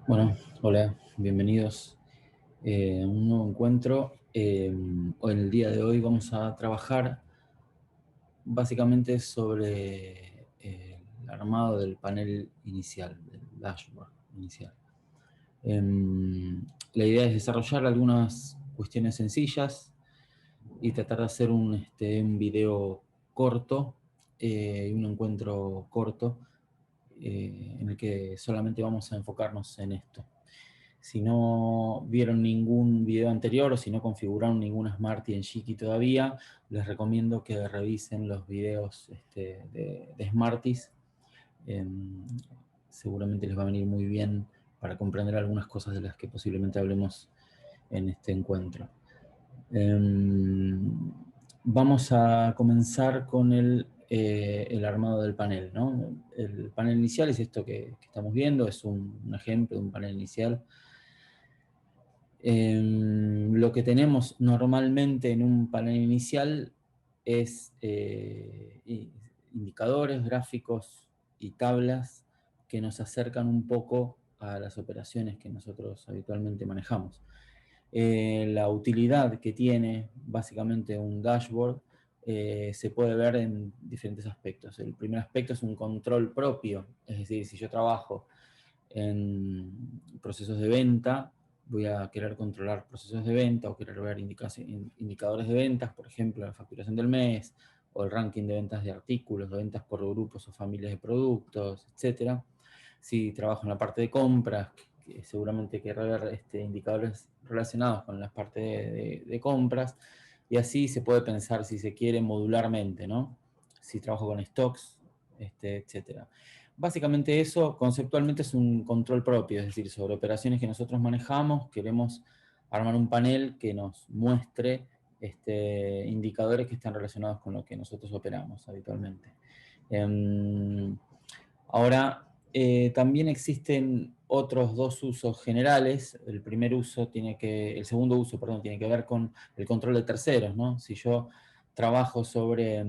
Bueno, hola, bienvenidos a un nuevo encuentro. Hoy, en el día de hoy, vamos a trabajar básicamente sobre el armado del panel inicial, del dashboard inicial. La idea es desarrollar algunas cuestiones sencillas y tratar de hacer un video corto y un encuentro corto en el que solamente vamos a enfocarnos en esto. Si no vieron ningún video anterior o si no configuraron ninguna Smarty en Shiki todavía, les recomiendo que revisen los videos de Smarties. Eh, Seguramente les va a venir muy bien para comprender algunas cosas de las que posiblemente hablemos en este encuentro. Vamos a comenzar con el armado del panel, ¿no? El panel inicial es esto que estamos viendo, es un ejemplo de un panel inicial. Lo que tenemos normalmente en un panel inicial es indicadores, gráficos y tablas que nos acercan un poco a las operaciones que nosotros habitualmente manejamos. La utilidad que tiene básicamente un dashboard se puede ver en diferentes aspectos. El primer aspecto es un control propio, es decir, si yo trabajo en procesos de venta, voy a querer controlar procesos de venta o querer ver indicadores de ventas, por ejemplo, la facturación del mes o el ranking de ventas de artículos, de ventas por grupos o familias de productos, etc. Si trabajo en la parte de compras, que seguramente querré ver indicadores relacionados con la parte de compras, y así se puede pensar, si se quiere, modularmente, ¿no? Si trabajo con stocks, etc. Básicamente eso conceptualmente es un control propio, es decir, sobre operaciones que nosotros manejamos, queremos armar un panel que nos muestre indicadores que están relacionados con lo que nosotros operamos habitualmente. Ahora, también existen otros dos usos generales. El segundo uso, perdón, tiene que ver con el control de terceros, ¿no? Si yo trabajo sobre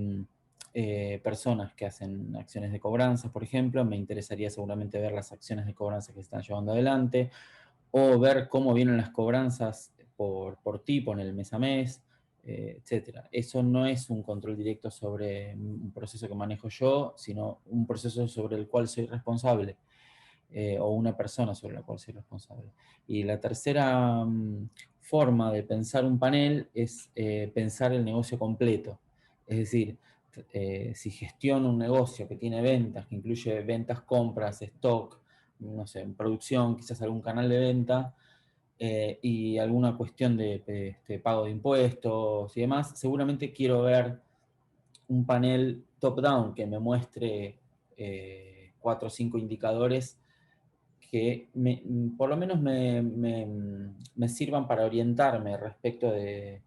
personas que hacen acciones de cobranza, por ejemplo, me interesaría seguramente ver las acciones de cobranza que se están llevando adelante, o ver cómo vienen las cobranzas por tipo en el mes a mes, etc. Eso no es un control directo sobre un proceso que manejo yo, sino un proceso sobre el cual soy responsable, o una persona sobre la cual soy responsable. Y la tercera forma de pensar un panel es pensar el negocio completo. Es decir, si gestiono un negocio que tiene ventas, que incluye ventas, compras, stock, no sé, producción, quizás algún canal de venta, y alguna cuestión de pago de impuestos y demás, seguramente quiero ver un panel top-down que me muestre 4 o 5 indicadores que por lo menos me sirvan para orientarme respecto de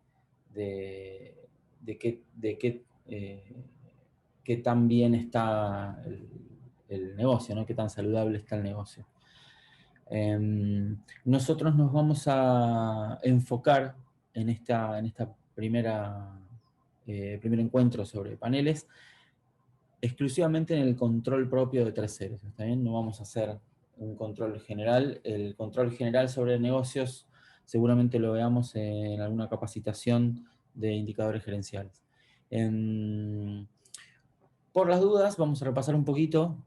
qué tan bien está el negocio, ¿no? Qué tan saludable está el negocio. Nosotros nos vamos a enfocar en esta primer encuentro sobre paneles exclusivamente en el control propio de terceros, ¿está bien? No vamos a hacer un control general. El control general sobre negocios seguramente lo veamos en alguna capacitación de indicadores gerenciales. Por las dudas, vamos a repasar un poquito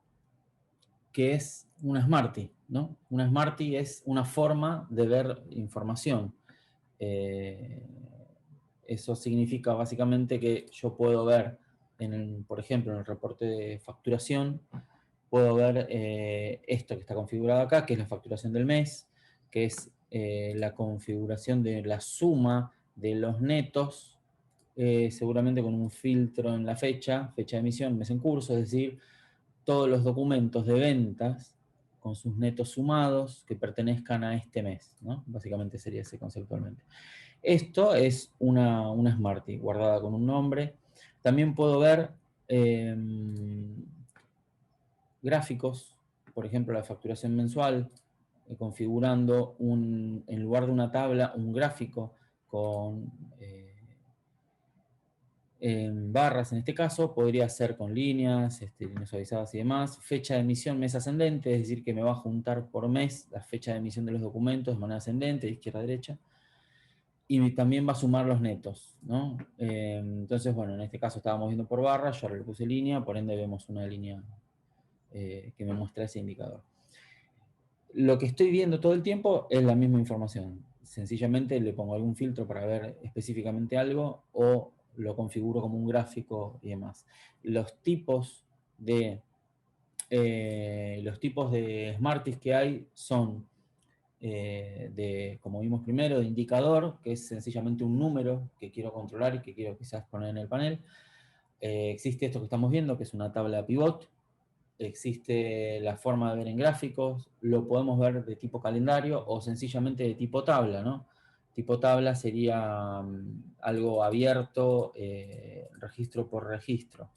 qué es una Smarty, ¿no? Una Smarty es una forma de ver información. Eh, Eso significa básicamente que yo puedo ver, por ejemplo, en el reporte de facturación, puedo ver esto que está configurado acá, que es la facturación del mes, que es la configuración de la suma de los netos, seguramente con un filtro en la fecha de emisión, mes en curso, es decir, todos los documentos de ventas con sus netos sumados que pertenezcan a este mes, ¿no? Básicamente sería ese conceptualmente. Esto es una Smarty guardada con un nombre. También puedo ver eh, gráficos, por ejemplo, la facturación mensual, configurando en lugar de una tabla, un gráfico con barras en este caso, podría ser con líneas, líneas suavizadas y demás. Fecha de emisión mes ascendente, es decir, que me va a juntar por mes la fecha de emisión de los documentos de manera ascendente, de izquierda a derecha. Y también va a sumar los netos, ¿no? Entonces, bueno, en este caso estábamos viendo por barra, yo ahora le puse línea, por ende vemos una línea que me muestra ese indicador. Lo que estoy viendo todo el tiempo es la misma información. Sencillamente le pongo algún filtro para ver específicamente algo o lo configuro como un gráfico y demás. Los tipos de Smarties que hay son como vimos primero, de indicador, que es sencillamente un número que quiero controlar y que quiero quizás poner en el panel. Existe esto que estamos viendo, que es una tabla pivot. Existe la forma de ver en gráficos, lo podemos ver de tipo calendario o sencillamente de tipo tabla, ¿no? Tipo tabla sería algo abierto, registro por registro.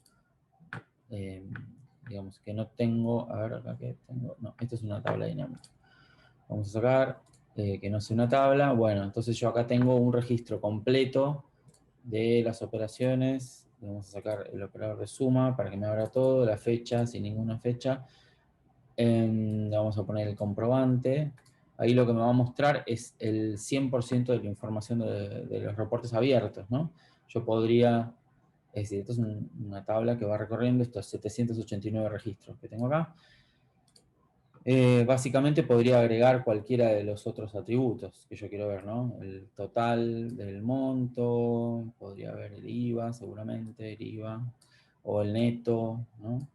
Digamos que no tengo, a ver acá que tengo, no, esto es una tabla dinámica. Vamos a sacar que no sea una tabla. Bueno, entonces yo acá tengo un registro completo de las operaciones. Vamos a sacar el operador de suma para que me abra todo, la fecha, sin ninguna fecha. Vamos a poner el comprobante. Ahí lo que me va a mostrar es el 100% de la información de los reportes abiertos, ¿no? Yo podría, es decir, esto es una tabla que va recorriendo estos 789 registros que tengo acá. Básicamente podría agregar cualquiera de los otros atributos que yo quiero ver, ¿no? El total del monto, podría ver el IVA, seguramente, el IVA, o el neto, ¿no?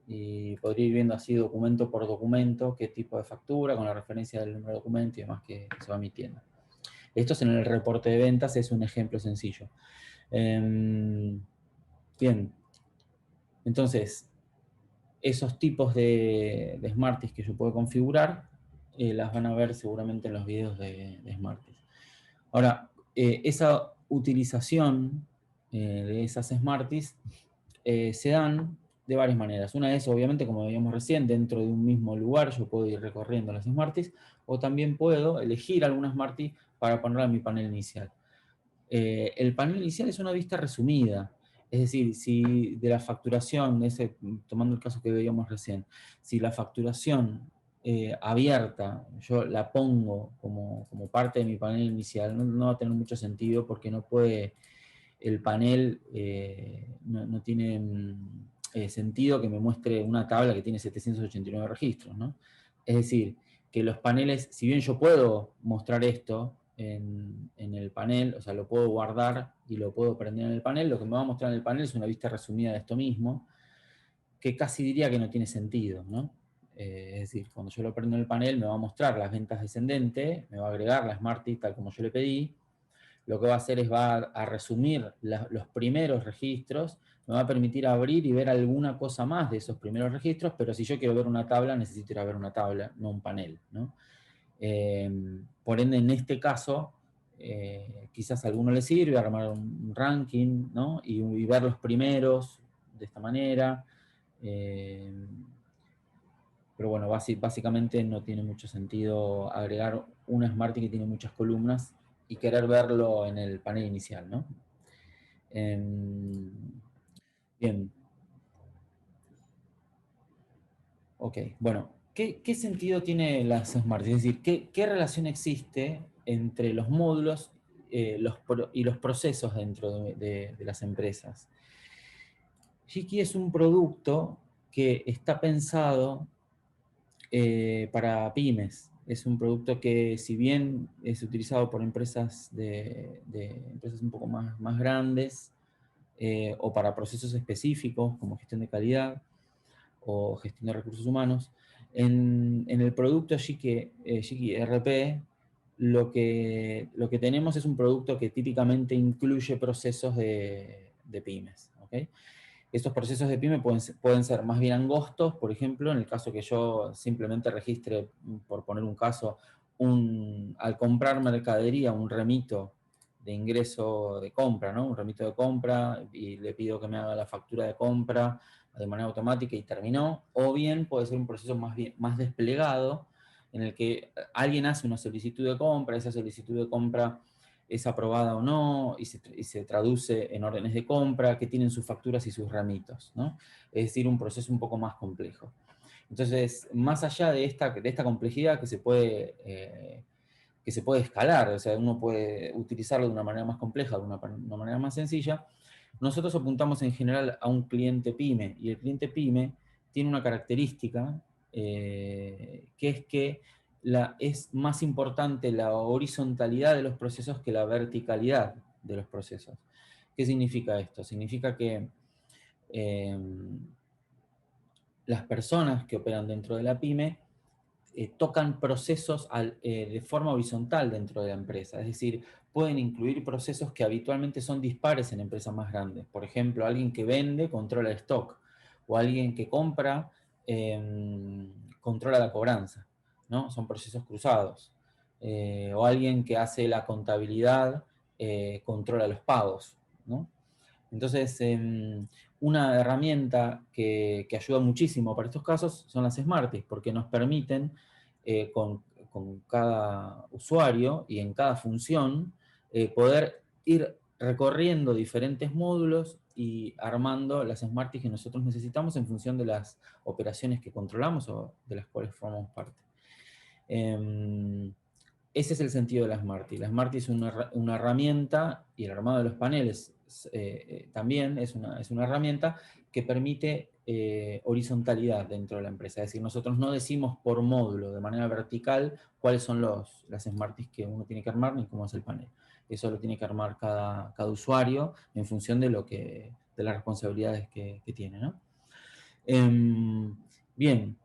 Y podría ir viendo así documento por documento qué tipo de factura, con la referencia del número de documento y demás que se va emitiendo. Esto es en el reporte de ventas, es un ejemplo sencillo. Bien, entonces, esos tipos de Smarties que yo puedo configurar, las van a ver seguramente en los videos de Smarties. Ahora, esa utilización de esas Smarties se dan de varias maneras. Una es, obviamente, como veíamos recién, dentro de un mismo lugar yo puedo ir recorriendo las Smarties, o también puedo elegir alguna Smartie para ponerla en mi panel inicial. El panel inicial es una vista resumida, es decir, si de la facturación, tomando el caso que veíamos recién, si la facturación abierta yo la pongo como parte de mi panel inicial, no va a tener mucho sentido porque no puede, el panel no tiene sentido que me muestre una tabla que tiene 789 registros, ¿no? Es decir, que los paneles, si bien yo puedo mostrar esto en el panel, o sea, lo puedo guardar y lo puedo prender en el panel, lo que me va a mostrar en el panel es una vista resumida de esto mismo, que casi diría que no tiene sentido, ¿no? Es decir, cuando yo lo prendo en el panel me va a mostrar las ventas descendentes, me va a agregar la Smartie tal como yo le pedí, lo que va a hacer es va a resumir los primeros registros, me va a permitir abrir y ver alguna cosa más de esos primeros registros, pero si yo quiero ver una tabla, necesito ir a ver una tabla, no un panel, ¿no? Por ende, en este caso, quizás a alguno le sirve armar un ranking, ¿no? Y ver los primeros de esta manera. Pero bueno, básicamente no tiene mucho sentido agregar una Smartie que tiene muchas columnas y querer verlo en el panel inicial, ¿no? Bien. Ok, bueno, ¿qué sentido tiene las Smarties? Es decir, ¿qué relación existe entre los módulos y los procesos dentro de las empresas? Jiki es un producto que está pensado para pymes. Es un producto que, si bien es utilizado por empresas empresas un poco más grandes o para procesos específicos como gestión de calidad o gestión de recursos humanos, en el producto Jiki RP lo que tenemos es un producto que típicamente incluye procesos de pymes. ¿Okay? Estos procesos de PYME pueden ser más bien angostos, por ejemplo, en el caso que yo simplemente registre, por poner un caso, al comprar mercadería, un remito de ingreso de compra, ¿no? Un remito de compra y le pido que me haga la factura de compra de manera automática y terminó. O bien puede ser un proceso más desplegado en el que alguien hace una solicitud de compra, esa solicitud de compra es aprobada o no, y se traduce en órdenes de compra, que tienen sus facturas y sus ramitos, ¿no? Es decir, un proceso un poco más complejo. Entonces, más allá de esta complejidad que se puede escalar, o sea, uno puede utilizarlo de una manera más compleja, de una manera más sencilla, nosotros apuntamos en general a un cliente pyme, y el cliente pyme tiene una característica que es que es más importante la horizontalidad de los procesos que la verticalidad de los procesos. ¿Qué significa esto? Significa que eh, las personas que operan dentro de la pyme tocan procesos de forma horizontal dentro de la empresa, es decir, pueden incluir procesos que habitualmente son dispares en empresas más grandes. Por ejemplo, alguien que vende controla el stock, o alguien que compra controla la cobranza, ¿no? Son procesos cruzados. O alguien que hace la contabilidad controla los pagos, ¿no? Entonces, una herramienta que ayuda muchísimo para estos casos son las Smarties, porque nos permiten con cada usuario y en cada función poder ir recorriendo diferentes módulos y armando las Smarties que nosotros necesitamos en función de las operaciones que controlamos o de las cuales formamos parte. Ese es el sentido de la Smarty. La Smarty es una herramienta, y el armado de los paneles también es una herramienta que permite horizontalidad dentro de la empresa. Es decir, nosotros no decimos por módulo, de manera vertical, cuáles son las Smarties que uno tiene que armar ni cómo es el panel. Eso lo tiene que armar cada usuario en función de las responsabilidades que tiene, ¿no? Bien,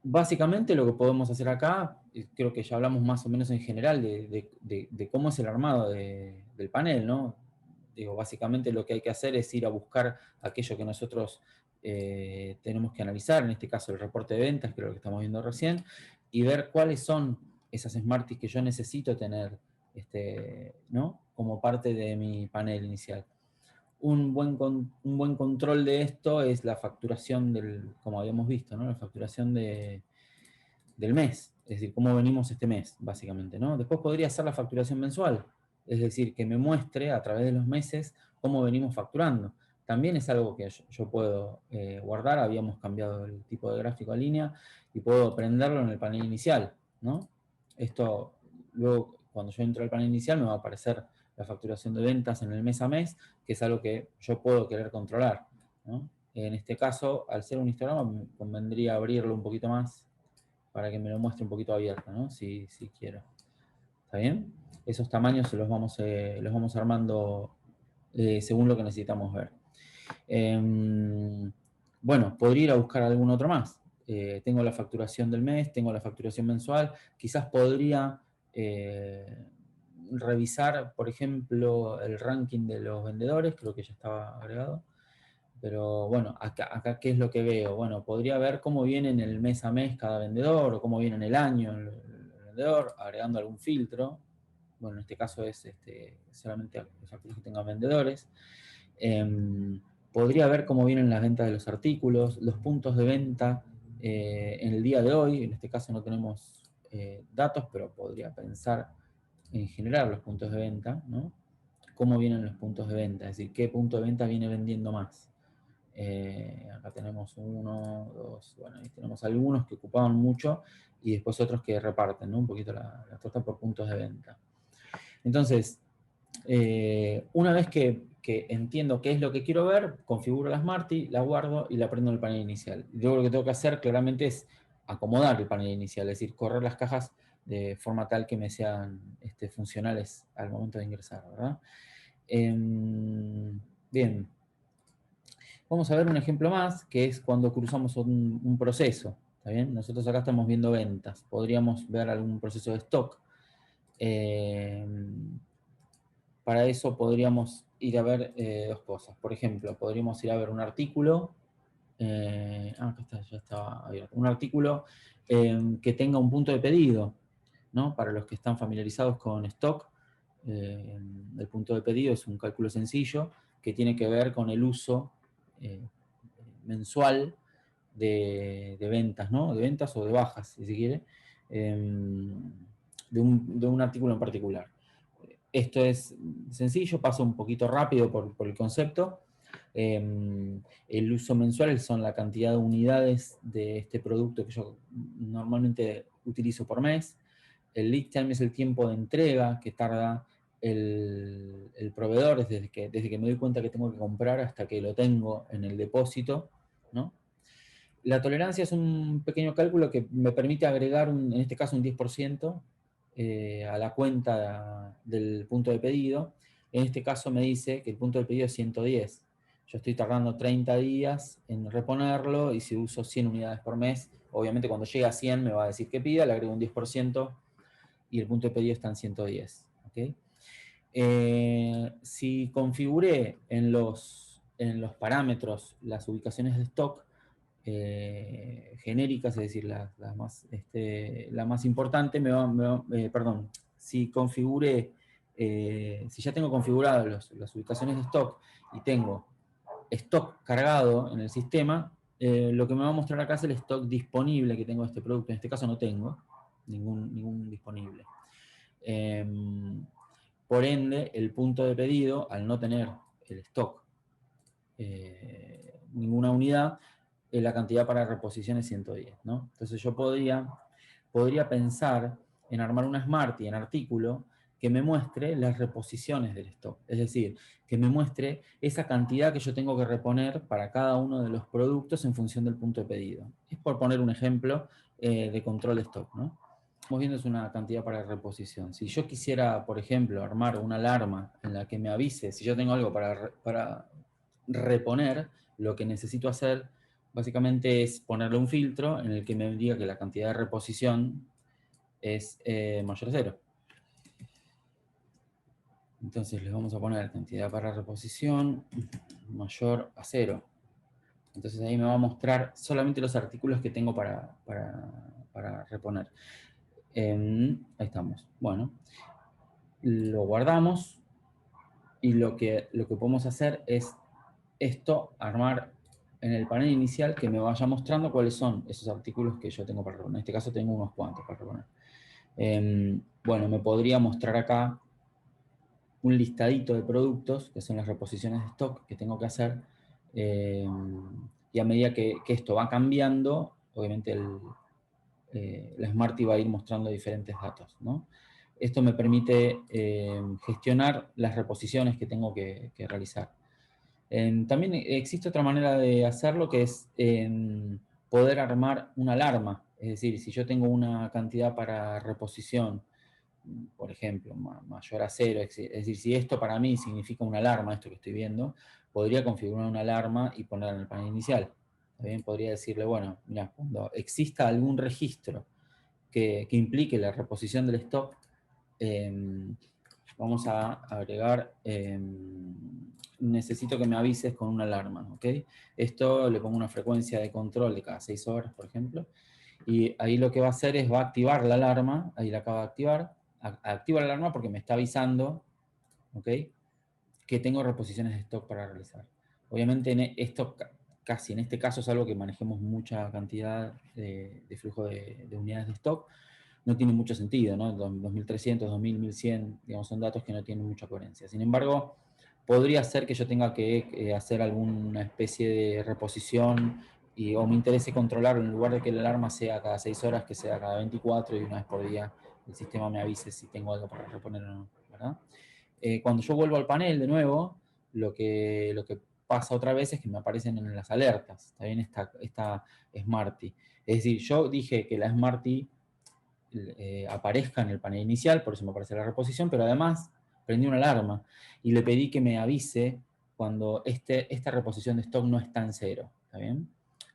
básicamente lo que podemos hacer acá, creo que ya hablamos más o menos en general de cómo es el armado del panel, ¿no? Digo, básicamente lo que hay que hacer es ir a buscar aquello que nosotros tenemos que analizar, en este caso el reporte de ventas, que es lo que estamos viendo recién, y ver cuáles son esas Smarties que yo necesito tener, ¿no? Como parte de mi panel inicial. Un buen control de esto es la facturación como habíamos visto, ¿no? La facturación del mes, es decir, cómo venimos este mes, básicamente, ¿no? Después podría ser la facturación mensual, es decir, que me muestre a través de los meses cómo venimos facturando. También es algo que yo puedo guardar, habíamos cambiado el tipo de gráfico a línea y puedo prenderlo en el panel inicial, ¿no? Esto, luego, cuando yo entro al panel inicial, me va a aparecer la facturación de ventas en el mes a mes, que es algo que yo puedo querer controlar, ¿no? En este caso, al ser un histograma, me convendría abrirlo un poquito más para que me lo muestre un poquito abierto, ¿no? Si quiero. ¿Está bien? Esos tamaños los vamos armando según lo que necesitamos ver. Bueno, podría ir a buscar algún otro más. Tengo la facturación del mes, tengo la facturación mensual. Quizás podría revisar, por ejemplo, el ranking de los vendedores, creo que ya estaba agregado. Pero bueno, acá ¿qué es lo que veo? Bueno, podría ver cómo viene en el mes a mes cada vendedor, o cómo viene en el año el vendedor, agregando algún filtro. Bueno, en este caso es solamente los artículos que tengan vendedores. Podría ver cómo vienen las ventas de los artículos, los puntos de venta en el día de hoy. En este caso no tenemos datos, pero podría pensar en generar los puntos de venta, ¿no? Cómo vienen los puntos de venta, es decir, qué punto de venta viene vendiendo más. Acá tenemos uno, dos, bueno, ahí tenemos algunos que ocupaban mucho y después otros que reparten, ¿no? Un poquito la torta por puntos de venta. Entonces, una vez que entiendo qué es lo que quiero ver, configuro la Smarty, la guardo y la prendo en el panel inicial. Luego lo que tengo que hacer claramente es acomodar el panel inicial, es decir, correr las cajas de forma tal que me sean funcionales al momento de ingresar, ¿verdad? Bien. Vamos a ver un ejemplo más, que es cuando cruzamos un proceso. ¿Está bien? Nosotros acá estamos viendo ventas. Podríamos ver algún proceso de stock. Eh, para eso podríamos ir a ver dos cosas. Por ejemplo, podríamos ir a ver un artículo. Acá está, ya estaba abierto. Un artículo que tenga un punto de pedido, ¿no? Para los que están familiarizados con stock, el punto de pedido es un cálculo sencillo que tiene que ver con el uso mensual de ventas, ¿no? De ventas o de bajas, si se quiere, de un artículo en particular. esto es sencillo, paso un poquito rápido por el concepto. El uso mensual son la cantidad de unidades de este producto que yo normalmente utilizo por mes. El lead time es el tiempo de entrega que tarda el proveedor desde que me doy cuenta que tengo que comprar hasta que lo tengo en el depósito, ¿no? La tolerancia es un pequeño cálculo que me permite agregar, en este caso, un 10% a la cuenta del punto de pedido. En este caso me dice que el punto de pedido es 110. Yo estoy tardando 30 días en reponerlo y si uso 100 unidades por mes, obviamente cuando llegue a 100 me va a decir que pida, le agrego un 10% y el punto de pedido está en 110. ¿Okay? Si configuré en los parámetros las ubicaciones de stock, genéricas, es decir, la más importante, perdón, si configure, si ya tengo configuradas las ubicaciones de stock y tengo stock cargado en el sistema, lo que me va a mostrar acá es el stock disponible que tengo de este producto. En este caso no tengo ningún disponible. Por ende, el punto de pedido, al no tener el stock, ninguna unidad, la cantidad para reposición es 110, ¿no? Entonces yo podría pensar en armar una Smarty en artículo que me muestre las reposiciones del stock. Es decir, que me muestre esa cantidad que yo tengo que reponer para cada uno de los productos en función del punto de pedido. Es por poner un ejemplo de control de stock, ¿no? Estamos viendo es una cantidad para reposición. Si yo quisiera, por ejemplo, armar una alarma en la que me avise si yo tengo algo para reponer, lo que necesito hacer básicamente es ponerle un filtro en el que me diga que la cantidad de reposición es mayor a 0. Entonces les vamos a poner cantidad para reposición mayor a 0. Entonces ahí me va a mostrar solamente los artículos que tengo para reponer. Ahí estamos. Bueno, lo guardamos y lo que podemos hacer es esto, armar en el panel inicial que me vaya mostrando cuáles son esos artículos que yo tengo para reponer. En este caso tengo unos cuantos para reponer. Bueno, me podría mostrar acá un listadito de productos, que son las reposiciones de stock que tengo que hacer, y a medida que esto va cambiando, obviamente la Smarty va a ir mostrando diferentes datos, ¿no? Esto me permite gestionar las reposiciones que tengo que realizar. También existe otra manera de hacerlo que es poder armar una alarma. Es decir, si yo tengo una cantidad para reposición, por ejemplo, mayor a 0, es decir, si esto para mí significa una alarma, esto que estoy viendo, podría configurar una alarma y ponerla en el panel inicial. También podría decirle, bueno, mira, cuando exista algún registro que implique la reposición del stock, vamos a agregar, necesito que me avises con una alarma, ¿ok? Esto le pongo una frecuencia de control de cada 6 horas, por ejemplo, y ahí lo que va a hacer es va a activar la alarma, ahí la acaba de activar, activa la alarma porque me está avisando, ¿ok? Que tengo reposiciones de stock para realizar. Obviamente esto casi en este caso es algo que manejemos mucha cantidad de flujo de unidades de stock, no tiene mucho sentido, ¿no? 2300, 2000, 1100, digamos, son datos que no tienen mucha coherencia. Sin embargo, podría ser que yo tenga que hacer alguna especie de reposición o me interese controlar, en lugar de que la alarma sea cada 6 horas, que sea cada 24 y una vez por día el sistema me avise si tengo algo para reponer o no, ¿verdad? Cuando yo vuelvo al panel de nuevo, lo que pasa otra vez es que me aparecen en las alertas, está bien esta Smarty. Es decir, yo dije que la Smarty aparezca en el panel inicial, por eso me aparece la reposición, pero además prendí una alarma y le pedí que me avise cuando esta reposición de stock no está en 0, ¿está bien?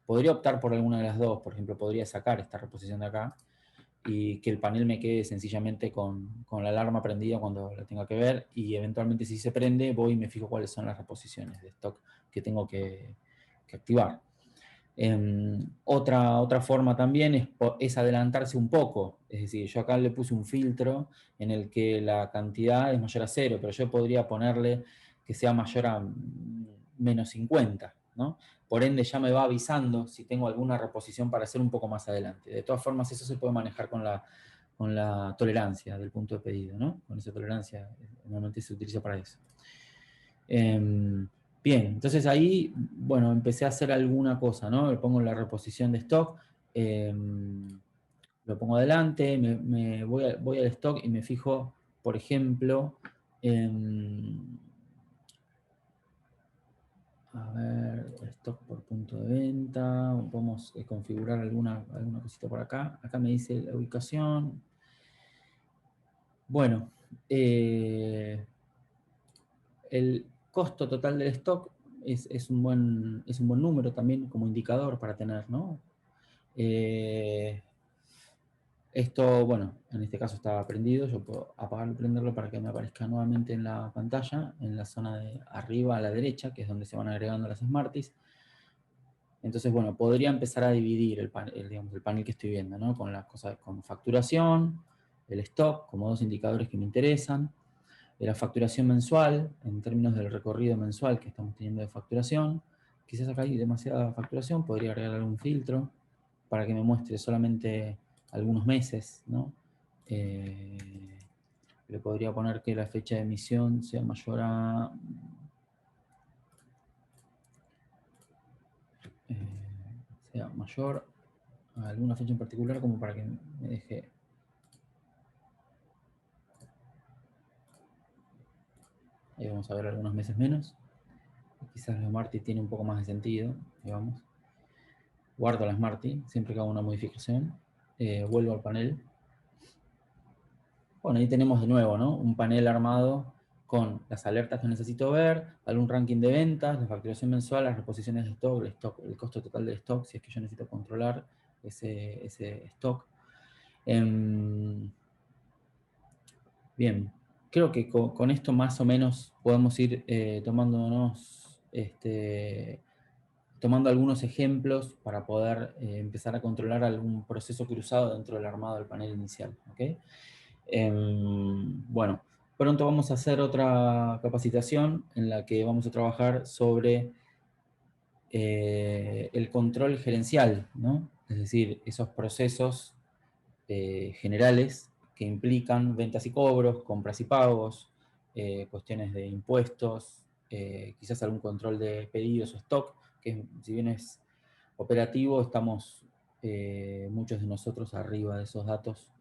Podría optar por alguna de las dos, por ejemplo, podría sacar esta reposición de acá y que el panel me quede sencillamente con la alarma prendida cuando la tenga que ver, y eventualmente si se prende voy y me fijo cuáles son las reposiciones de stock que tengo que activar. Otra forma también es adelantarse un poco, es decir, yo acá le puse un filtro en el que la cantidad es mayor a 0, pero yo podría ponerle que sea mayor a menos 50, ¿no? Por ende ya me va avisando si tengo alguna reposición para hacer un poco más adelante. De todas formas, eso se puede manejar con con la tolerancia del punto de pedido, ¿no? Con esa tolerancia, normalmente se utiliza para eso. Bien, entonces ahí, bueno, empecé a hacer alguna cosa, ¿no? Le pongo la reposición de stock, lo pongo adelante, voy al stock y me fijo, por ejemplo, a ver, stock por punto de venta, podemos configurar alguna cosita por acá. Acá me dice la ubicación. Bueno, el costo total del stock es un buen número también como indicador para tener, ¿no? Esto, bueno, en este caso estaba prendido, yo puedo apagarlo y prenderlo para que me aparezca nuevamente en la pantalla, en la zona de arriba a la derecha, que es donde se van agregando las Smarties. Entonces, bueno, podría empezar a dividir digamos, el panel que estoy viendo, ¿no? Con las cosas, con facturación, el stock, como dos indicadores que me interesan, de la facturación mensual, en términos del recorrido mensual que estamos teniendo de facturación. Quizás acá hay demasiada facturación, podría agregar algún filtro para que me muestre solamente algunos meses, ¿no? Le podría poner que la fecha de emisión sea mayor a... sea mayor a alguna fecha en particular, como para que me deje... Ahí vamos a ver algunos meses menos. Quizás la Smarty tiene un poco más de sentido, digamos. Guardo la Smarty, siempre que hago una modificación. Vuelvo al panel. Bueno, ahí tenemos de nuevo, ¿no? Un panel armado con las alertas que necesito ver, algún ranking de ventas, la facturación mensual, las reposiciones de stock, el costo total del stock, si es que yo necesito controlar ese stock. Bien, creo que con esto más o menos podemos ir tomando algunos ejemplos para poder empezar a controlar algún proceso cruzado dentro del armado del panel inicial. ¿Okay? Bueno, pronto vamos a hacer otra capacitación en la que vamos a trabajar sobre el control gerencial, ¿no? Es decir, esos procesos generales que implican ventas y cobros, compras y pagos, cuestiones de impuestos, quizás algún control de pedidos o stock, que si bien es operativo, estamos muchos de nosotros arriba de esos datos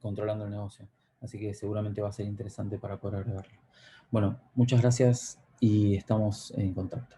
controlando el negocio. Así que seguramente va a ser interesante para poder agregarlo. Bueno, muchas gracias y estamos en contacto.